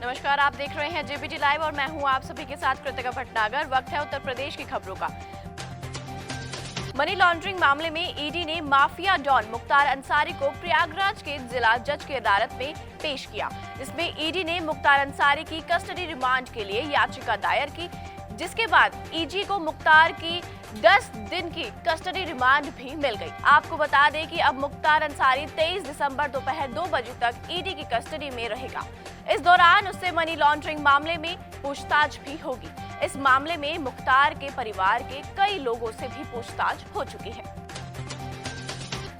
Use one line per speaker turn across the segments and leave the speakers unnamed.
नमस्कार, आप देख रहे हैं जेबीटी लाइव और मैं हूं आप सभी के साथ कृतिका भटनागर। वक्त है उत्तर प्रदेश की खबरों का। मनी लॉन्ड्रिंग मामले में ईडी ने माफिया डॉन मुख्तार अंसारी को प्रयागराज के जिला जज की अदालत में पेश किया। इसमें ईडी ने मुख्तार अंसारी की कस्टडी रिमांड के लिए याचिका दायर की, जिसके बाद ईडी को मुख्तार की 10 दिन की कस्टडी रिमांड भी मिल गई। आपको बता दें कि अब मुख्तार अंसारी 23 दिसंबर दोपहर 2 बजे तक ईडी की कस्टडी में रहेगा। इस दौरान उससे मनी लॉन्ड्रिंग मामले में पूछताछ भी होगी। इस मामले में मुख्तार के परिवार के कई लोगों से भी पूछताछ हो चुकी है।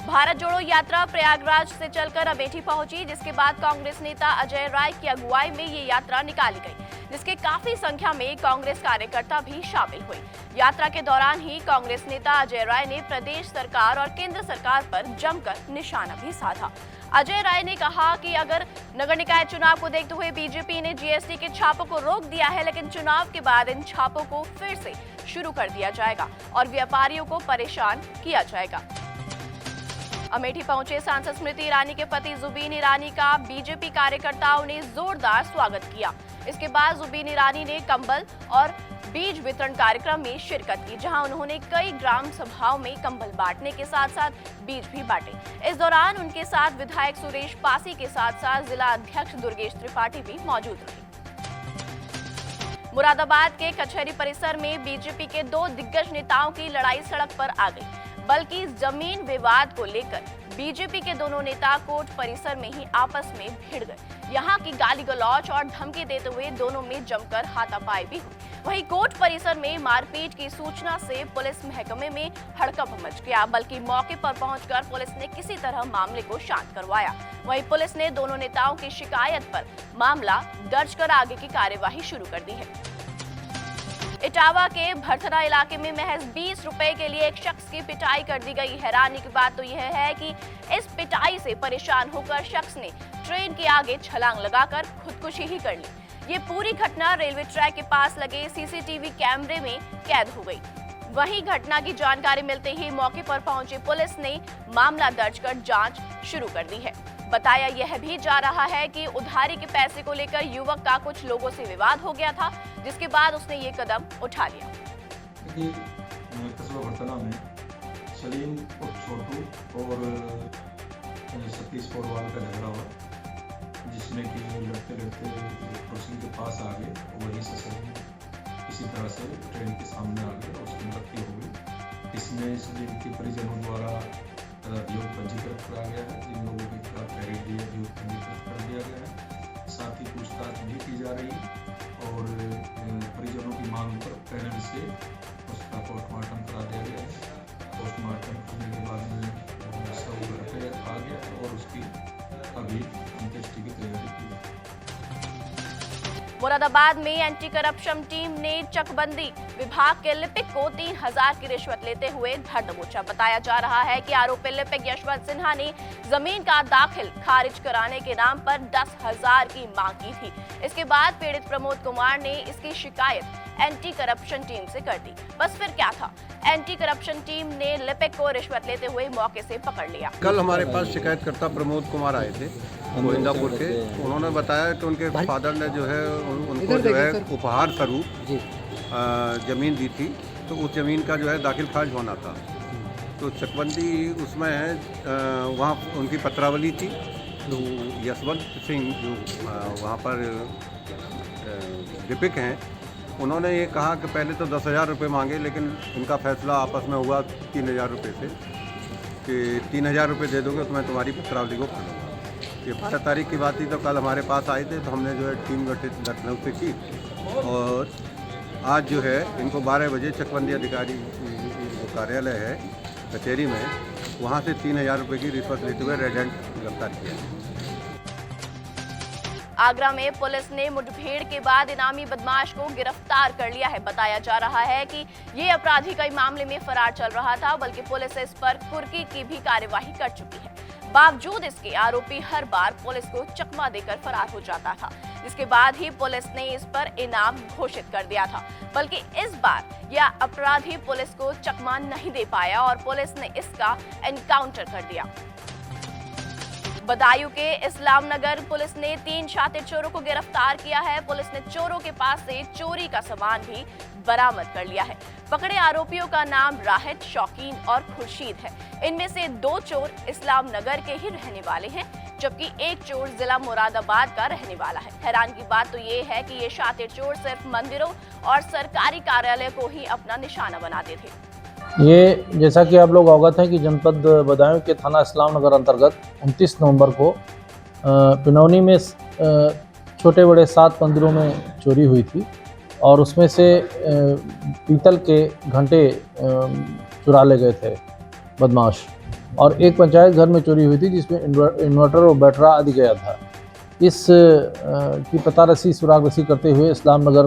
भारत जोड़ो यात्रा प्रयागराज से चलकर अमेठी पहुंची, जिसके बाद कांग्रेस नेता अजय राय की अगुवाई में ये यात्रा निकाली गई, जिसके काफी संख्या में कांग्रेस कार्यकर्ता भी शामिल हुए। यात्रा के दौरान ही कांग्रेस नेता अजय राय ने प्रदेश सरकार और केंद्र सरकार पर जमकर निशाना भी साधा। अजय राय ने कहा कि अगर नगर निकाय चुनाव को देखते हुए बीजेपी ने जीएसटी के छापों को रोक दिया है, लेकिन चुनाव के बाद इन छापों को फिर से शुरू कर दिया जाएगा और व्यापारियों को परेशान किया जाएगा। अमेठी पहुंचे सांसद स्मृति ईरानी के पति जुबीन ईरानी का बीजेपी कार्यकर्ताओं ने जोरदार स्वागत किया। इसके बाद जुबीन ईरानी ने कंबल और बीज वितरण कार्यक्रम में शिरकत की, जहां उन्होंने कई ग्राम सभाओं में कंबल बांटने के साथ साथ बीज भी बांटे। इस दौरान उनके साथ विधायक सुरेश पासी के साथ साथ जिला अध्यक्ष दुर्गेश त्रिपाठी भी मौजूद रहे। मुरादाबाद के कचहरी परिसर में बीजेपी के 2 दिग्गज नेताओं की लड़ाई सड़क पर आ गई, बल्कि जमीन विवाद को लेकर बीजेपी के दोनों नेता कोर्ट परिसर में ही आपस में भिड़ गए। यहां की गाली गलौज और धमकी देते हुए दोनों में जमकर हाथापाई भी हुई। वहीं कोर्ट परिसर में मारपीट की सूचना से पुलिस महकमे में हड़कंप मच गया, बल्कि मौके पर पहुंचकर पुलिस ने किसी तरह मामले को शांत करवाया। वहीं पुलिस ने दोनों नेताओं की शिकायत पर मामला दर्ज कर आगे की कार्यवाही शुरू कर दी है। इटावा के भरथरा इलाके में महज 20 रुपए के लिए एक शख्स की पिटाई कर दी गई। हैरानी की बात तो यह है कि इस पिटाई से परेशान होकर शख्स ने ट्रेन के आगे छलांग लगाकर खुदकुशी ही कर ली। ये पूरी घटना रेलवे ट्रैक के पास लगे सीसीटीवी कैमरे में कैद हो गई। वहीं घटना की जानकारी मिलते ही मौके पर पहुंची पुलिस ने मामला दर्ज कर जांच शुरू कर दी है। बताया यह भी जा रहा है कि उधारी के पैसे को लेकर युवक का कुछ लोगों से विवाद हो गया था, जिसके बाद उसने ये कदम उठा लिया।
कस्बा भरथरा में सलीम और छोटू और सतीश पोरवाल का झगड़ा हुआ, जिसमें कि लड़ते लड़ते क्रॉसिंग के पास आ गए और वहीं से सलीम किसी तरह से ट्रेन के सामने आ गए और उसकी मृत्यु हो गई। इसमें सलीम के परिजनों द्वारा अभियोग पंजीकृत करा गया है। इन लोगों के खिलाफ पैरेड दिए अभियोग पंजीकृत कर दिया गया है। साथ ही पूछताछ भी की जा रही है और परिजनों की मांग पर पैनल से उसका पोस्टमार्टम करा दिया गया है। पोस्टमार्टम करने के बाद में सब घर पे आ गया और उसकी अभी अंत्येष्टि की तैयारी की।
मुरादाबाद में एंटी करप्शन टीम ने चकबंदी विभाग के लिपिक को 3000 की रिश्वत लेते हुए धर दबोचा। बताया जा रहा है कि आरोपी लिपिक यशवंत सिन्हा ने जमीन का दाखिल खारिज कराने के नाम पर 10,000 की मांग की थी। इसके बाद पीड़ित प्रमोद कुमार ने इसकी शिकायत एंटी करप्शन टीम से कर दी। बस फिर क्या था, एंटी करप्शन टीम ने लिपिक को रिश्वत लेते हुए मौके से पकड़ लिया।
कल हमारे पास शिकायतकर्ता प्रमोद कुमार आए थे गोविंदापुर के। उन्होंने बताया कि उनके फादर ने जो है उनको जो है उपहार स्वरूप ज़मीन दी थी, तो उस ज़मीन का जो है दाखिल खारिज होना था। तो चकबंदी उसमें वहाँ उनकी पत्रावली थी। तो यशवंत सिंह जो वहाँ पर लिपिक हैं, उन्होंने ये कहा कि पहले तो 10,000 रुपये मांगे, लेकिन उनका फैसला आपस में हुआ 3,000 रुपये से कि 3,000 रुपये दे दोगे तो मैं तुम्हारी पत्रावली को कर लूँगा। ये 12 तारीख की बात थी। तो कल हमारे पास आए थे, तो हमने जो है टीम गठित लखनऊ से की और आज जो है इनको 12 बजे चकबंदी अधिकारी जो कार्यालय है कचहरी में, वहाँ से 3,000 रुपये की रिश्वत लेते हुए रेड हैंड गिरफ्तार किया।
आगरा में पुलिस ने मुठभेड़ के बाद इनामी बदमाश को गिरफ्तार कर लिया है। बताया जा रहा है कि ये अपराधी कई मामले में फरार चल रहा था, बल्कि पुलिस इस पर कुर्की की भी कार्यवाही कर चुकी है। बावजूद इसके आरोपी हर बार पुलिस को चकमा देकर फरार हो जाता था, जिसके बाद ही पुलिस ने इस पर इनाम घोषित कर दिया था। बल्कि इस बार यह अपराधी पुलिस को चकमा नहीं दे पाया और पुलिस ने इसका एनकाउंटर कर दिया। बदायूं के इस्लाम नगर पुलिस ने 3 शातिर चोरों को गिरफ्तार किया है। पुलिस ने चोरों के पास से चोरी का सामान भी बरामद कर लिया है। पकड़े आरोपियों का नाम राहिद, शौकीन और खुर्शीद है। इनमें से 2 चोर इस्लाम नगर के ही रहने वाले हैं, जबकि 1 चोर जिला मुरादाबाद का रहने वाला है। हैरान की बात तो ये है कि ये शातिर चोर सिर्फ मंदिरों और सरकारी कार्यालय को ही अपना निशाना बनाते थे।
ये जैसा कि आप लोग अवगत हैं कि जनपद बदायूं के थाना इस्लाम नगर अंतर्गत 29 नवंबर को पिनौनी में छोटे बड़े 7 मंदिरों में चोरी हुई थी और उसमें से पीतल के घंटे चुरा ले गए थे बदमाश, और एक पंचायत घर में चोरी हुई थी जिसमें इन्वर्टर और बैटरा आदि गया था। इस की पता रसी सुराग रसी करते हुए इस्लाम नगर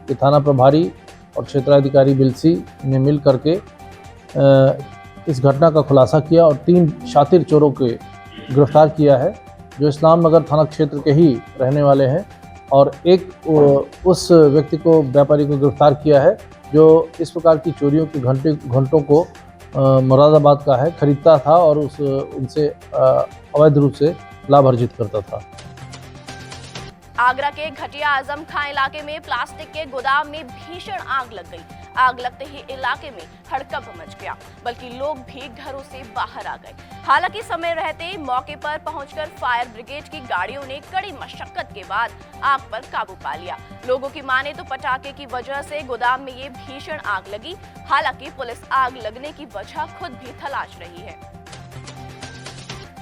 के थाना प्रभारी और क्षेत्राधिकारी बिलसी ने मिल करके इस घटना का खुलासा किया और 3 शातिर चोरों के गिरफ्तार किया है, जो इस्लाम नगर थाना क्षेत्र के ही रहने वाले हैं, और एक उस व्यक्ति को, व्यापारी को गिरफ्तार किया है जो इस प्रकार की चोरियों के घंटों को मुरादाबाद का है, खरीदता था और उनसे अवैध रूप से लाभ अर्जित करता था।
आगरा के घटिया आजम खां इलाके में प्लास्टिक के गोदाम में भीषण आग लग गई। आग लगते ही इलाके में हड़कंप मच गया, बल्कि लोग भी घरों से बाहर आ गए। हालांकि समय रहते मौके पर पहुंचकर फायर ब्रिगेड की गाड़ियों ने कड़ी मशक्कत के बाद आग पर काबू पा लिया। लोगों की माने तो पटाखे की वजह से गोदाम में ये भीषण आग लगी। हालांकि पुलिस आग लगने की वजह खुद भी तलाश रही है।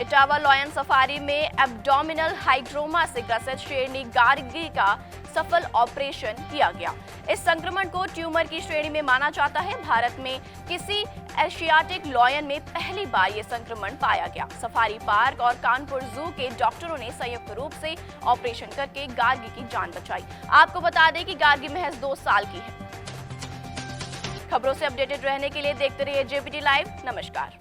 इटावा लॉयन सफारी में एब्डोमिनल हाइड्रोमा से ग्रसित शेरनी गार्गी का सफल ऑपरेशन किया गया। इस संक्रमण को ट्यूमर की श्रेणी में माना जाता है। भारत में किसी एशियाटिक लॉयन में पहली बार ये संक्रमण पाया गया। सफारी पार्क और कानपुर जू के डॉक्टरों ने संयुक्त रूप से ऑपरेशन करके गार्गी की जान बचाई। आपको बता दें कि गार्गी महज 2 साल की है। खबरों से अपडेटेड रहने के लिए देखते रहिए JPT लाइव। नमस्कार।